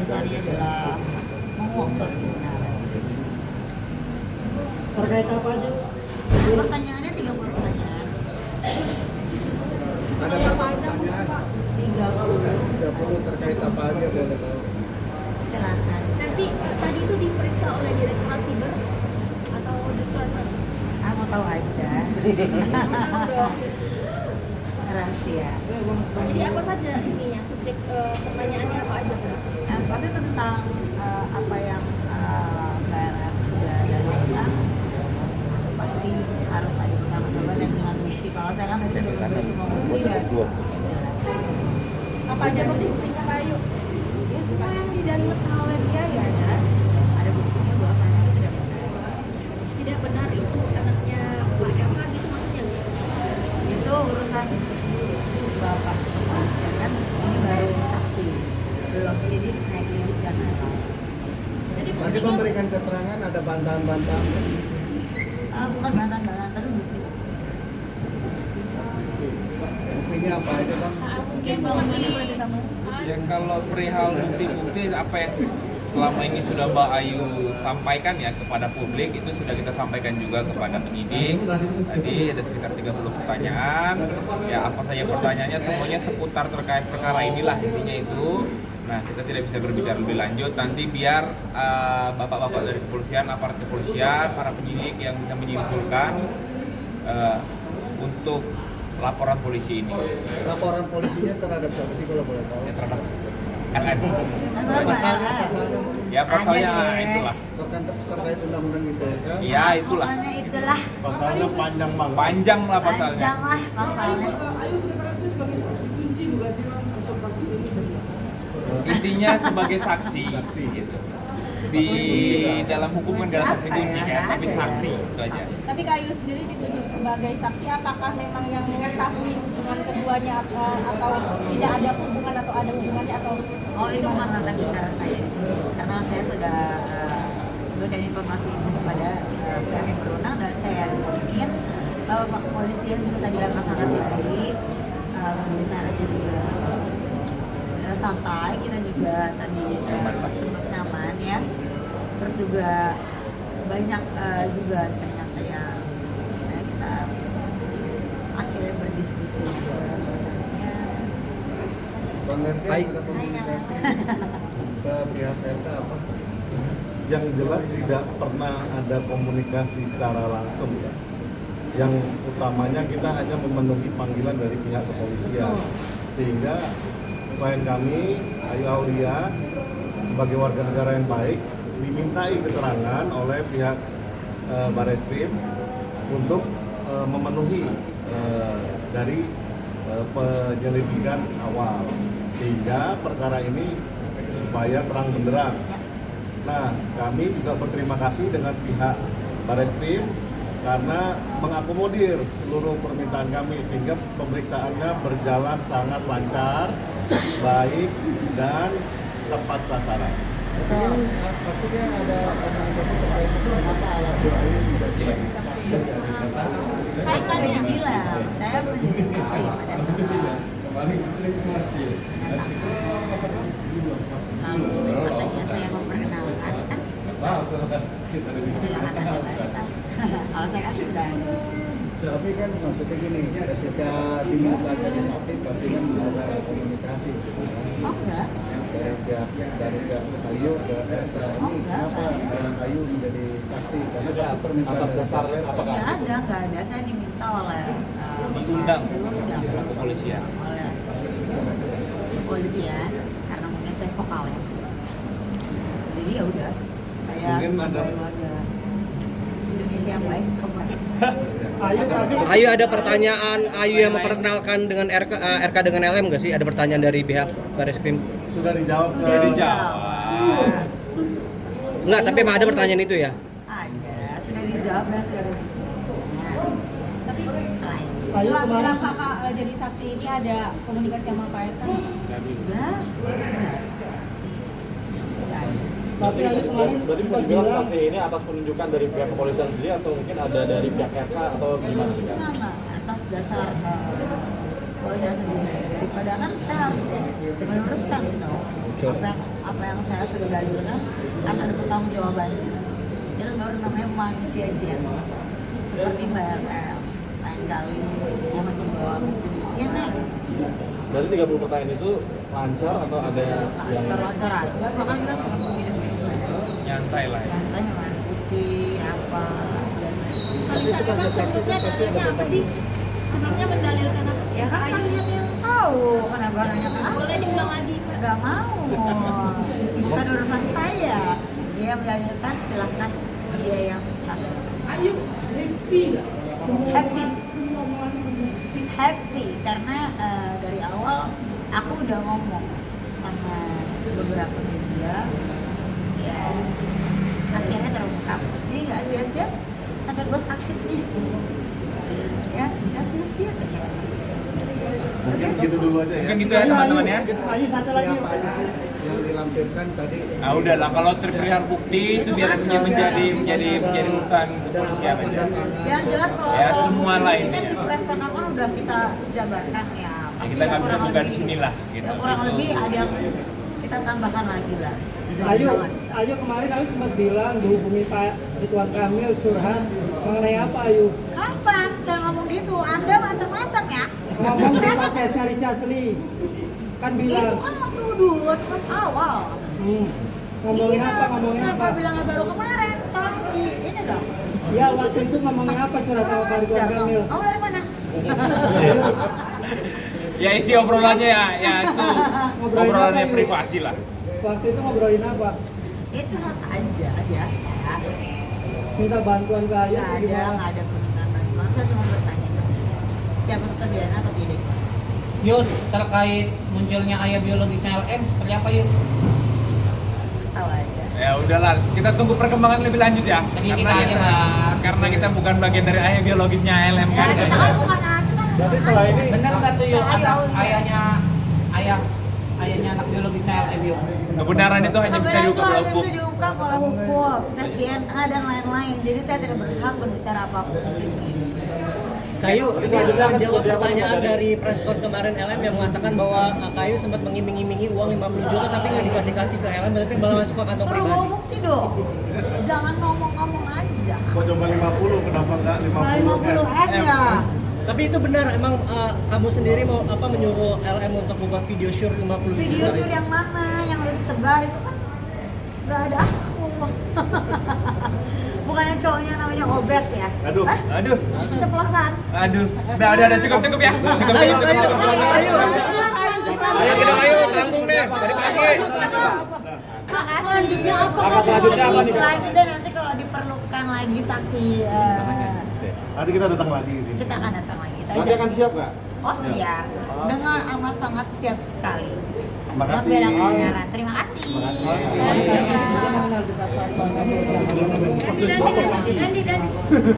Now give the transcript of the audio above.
dasarnya adalah menguasai kebenaran. Terkait apa aja? Pertanyaannya 30 pertanyaan. Ada berapa pertanyaan? 30 terkait apa aja boleh tahu? silahkan. Nanti tadi itu diperiksa oleh Direktorat Siber atau Direktorat Mau tahu aja. Rahasia. Jadi apa saja ininya, subjek pertanyaannya apa aja? Pasti tentang apa yang KRM sudah dalilkan. Pasti harus ada pertanggung-jawaban dan dengan bukti. Kalau saya kan sudah memberi semua bukti dan jelas. Apa aja bukti-buktinya Kak Ayu? Ya semua yang didalilkan oleh dia ya jelas. Ada buktinya bahwasannya itu tidak benar. Tidak benar itu anaknya Pak MK gitu maksudnya? Itu urusan bapak kepolisian kan, ini baru saksi, belum sidik, naik lidik dan lain-lain. Jadi Nanti buktinya memberikan keterangan ada bantahan-bantahan. Bukan bantahan-bantahan, tapi bukti. Buktinya apa aja bang? mungkin Bang, seperti boleh ditambah? Ya kalau perihal bukti-bukti apa yang selama ini sudah Mbak Ayu sampaikan ya kepada publik itu sudah kita sampaikan juga kepada penyidik. Tadi ada sekitar 30 pertanyaan. Ya apa saja pertanyaannya semuanya seputar terkait perkara inilah intinya itu. Nah kita tidak bisa berbicara lebih lanjut. Nanti biar bapak-bapak dari kepolisian, aparat kepolisian, para penyidik yang bisa menyimpulkan untuk laporan polisi ini. Laporan polisinya terhadap siapa sih kalau boleh tahu? Ya, terhadap LN. Pasalnya Ya pasalnya Ada deh. itulah. terkait undang-undang ITE kan? Ya itulah. Pokoknya itulah. Pasalnya panjang banget. Panjang lah pasalnya. Panjang lah pasalnya. Intinya sebagai saksi gitu. Di dalam hukum kan gak ada saksi kunci kan, tapi saksi itu aja. Tapi Kak Ayu sendiri ditunjuk sebagai saksi, apakah memang yang mengetahui hubungan keduanya atau tidak ada hubungan atau ada hubungannya atau Oh itu bukan tata bicara saya di sini, karena saya sudah berikan informasi itu kepada pihak yang berwenang dan saya ingin Pak Kepolisian juga tadi akan sangat baik, pembicaraannya juga santai, kita juga tadi nyaman ya, terus juga banyak juga ternyata yang kita akhirnya berdiskusi juga bahwasannya. Bang Herdi ada komunikasi ke pihak RK apa? Yang jelas tidak pernah ada komunikasi secara langsung ya. Yang utamanya kita hanya memenuhi panggilan dari pihak kepolisian, sehingga klien kami Ayu Aulia sebagai warga negara yang baik dimintai keterangan oleh pihak Bareskrim untuk memenuhi dari penyelidikan awal, sehingga perkara ini supaya terang benderang. Nah, kami juga berterima kasih dengan pihak Bareskrim karena mengakomodir seluruh permintaan kami sehingga pemeriksaannya berjalan sangat lancar, baik dan tepat sasaran. Pastinya ada komunikasi terkait kenapa alasan Ayu tidak sebagai saksi. Saya bilang, saya menjadi saksi pada saat lalu katanya saya memperkenalkan kan, silakan anda bantah. Kalau saya kan sudah Tapi kan maksudnya gini, ketika diminta jadi saksi pasti kan ada komunikasi gitu kan. oh enggak. Dari pihak Ayu ke RK ini kenapa Ayu menjadi saksi? Karena kan permintaan Atas dasar dari apakah? Nggak ada. Saya diminta oleh Diundang diundang oleh kepolisian. oleh kepolisian karena mungkin saya vokal ya. Jadi ya udah, saya Mungkin sebagai ada- warga Indonesia yang baik kemarin. Ayu ada pertanyaan Ayu yang memperkenalkan dengan RK dengan LM nggak sih? Ada pertanyaan dari pihak Bareskrim? Sudah dijawab Sudah ke dijawab. Enggak, tapi emang ada pertanyaan itu ya? Ada, sudah dijawab dan sudah ada buktinya. tapi Lain. bilang kakak jadi saksi ini ada komunikasi sama Pak RK? Enggak. Tapi berarti bisa dibilang saksi ini atas penunjukan dari pihak kepolisian sendiri atau mungkin ada dari pihak RK atau gimana? Enggak, atas dasar kepolisian sendiri. Daripada kan saya harus meluruskan dong. apa yang saya sudah dalilkan harus ada pertanggungjawabannya. Itu baru namanya manusia aja. Seperti Mbak RM, lain kali yang membawa ya Nek. Dari 30 pertanyaan itu lancar atau ada yang Lancar aja, bahkan kita sempat begini-begini. Nyantai lah ya. Nanti memang putih apa. Kalisa memang sebelumnya dalilnya apa sih? Sebelumnya mendalilkan apa sih? Ya kan kalian yang tahu kenapa nanya ke aku. Boleh diulang lagi, Pak. Gak mau, bukan urusan saya. Dia mendalilkan silahkan dia yang masuk. Happy karena dari awal aku udah ngomong sama beberapa media, ya akhirnya terungkap. Jadi nggak sia-sia sampai gue sakit nih, ya nggak sia-sia kayaknya. Mungkin gitu dulu aja ya. Mungkin gitu ya teman-teman ya. Ayo satu lagi. Apa aja sih yang dilampirkan tadi? Nah udahlah kalau terperihal bukti itu biar menjadi urusan kepolisian aja. Yang jelas kalau Ya, kalau semua bukti lah ini kan intinya. di press kan udah kita jabarkan ya. Ya, Pasti kita nggak bisa kurang buka di lebih- sini lah. Gitu. ya, kurang Itu. lebih ada yang kita tambahkan lagi lah. Ayu kemarin Ayu sempat bilang dihubungi Pak Ridwan Kamil curhat mengenai apa Ayu? Kapan saya ngomong gitu? Anda macam-macam ya. Ngomong di podcastnya Richard Lee kan bilang. Itu kan waktu dulu, waktu pas awal. Ngomongin Iya, apa? Ngomongin kenapa apa? bilangnya baru kemarin? Tolong di ini dong. Ya waktu itu ngomongin apa curhat sama Pak Ridwan Kamil? Kamu dari mana? Ya isi obrolannya ya itu Ngobrolin obrolannya apa, Ibu? privasi lah. Waktu itu ngobrolin apa? Ya curhat aja biasa. Minta bantuan ke Ayu Nggak atau ada, gimana? nggak ada permintaan bantuan. Saya cuma bertanya sama dia. Siapa tuh kejadian atau tidak? Yud, terkait munculnya ayah biologisnya LM seperti apa Yud? Tahu aja. Ya udahlah, kita tunggu perkembangan lebih lanjut ya. Sedikit aja, Bang. Karena kita bukan bagian dari ayah biologisnya LM Ya kan. kita kan bukan anak, kita kan Berarti bukan setelah anak. ini- Bener nggak tuh Yud? Saya Ayahnya anak biologisnya LM Yud? Kebenaran itu hanya bisa Kebenaran itu diungkap oleh hanya hukum. bisa diungkap oleh hukum, tes DNA dan lain-lain. Jadi saya tidak berhak berbicara apapun di sini. Kayu, ini Selanjutnya akan menjawab seperti apa pertanyaan Pak, dari preskon kemarin LM yang mengatakan bahwa Kayu sempat mengiming-imingi uang 50 juta tapi nggak dikasih-kasih ke LM tapi malah masuk ke kantong Suruh bawa pribadi. bukti dong. Jangan ngomong-ngomong aja. Kok cuma 50, kenapa nggak 50 50 M ya. Tapi itu benar, emang kamu sendiri mau menyuruh LM untuk membuat video shoot 50 juta? Video shoot yang mana yang udah disebar itu kan nggak ada aku. Bukannya cowoknya namanya Obet ya? Aduh. Hah? Aduh, Ceplosan. aduh. Udah cukup ya. Cukup. Ayo, kita tanggung deh dari pagi. Selanjutnya apa? Langkah selanjutnya apa nih? Selanjutnya nanti kalau diperlukan lagi saksi, Nanti kita datang lagi sih. kita akan datang lagi. Kita Nanti ajak. akan siap nggak? Oh siap, dengan amat sangat siap sekali. Makasih. Membela kebenaran. Terima kasih. Dandi.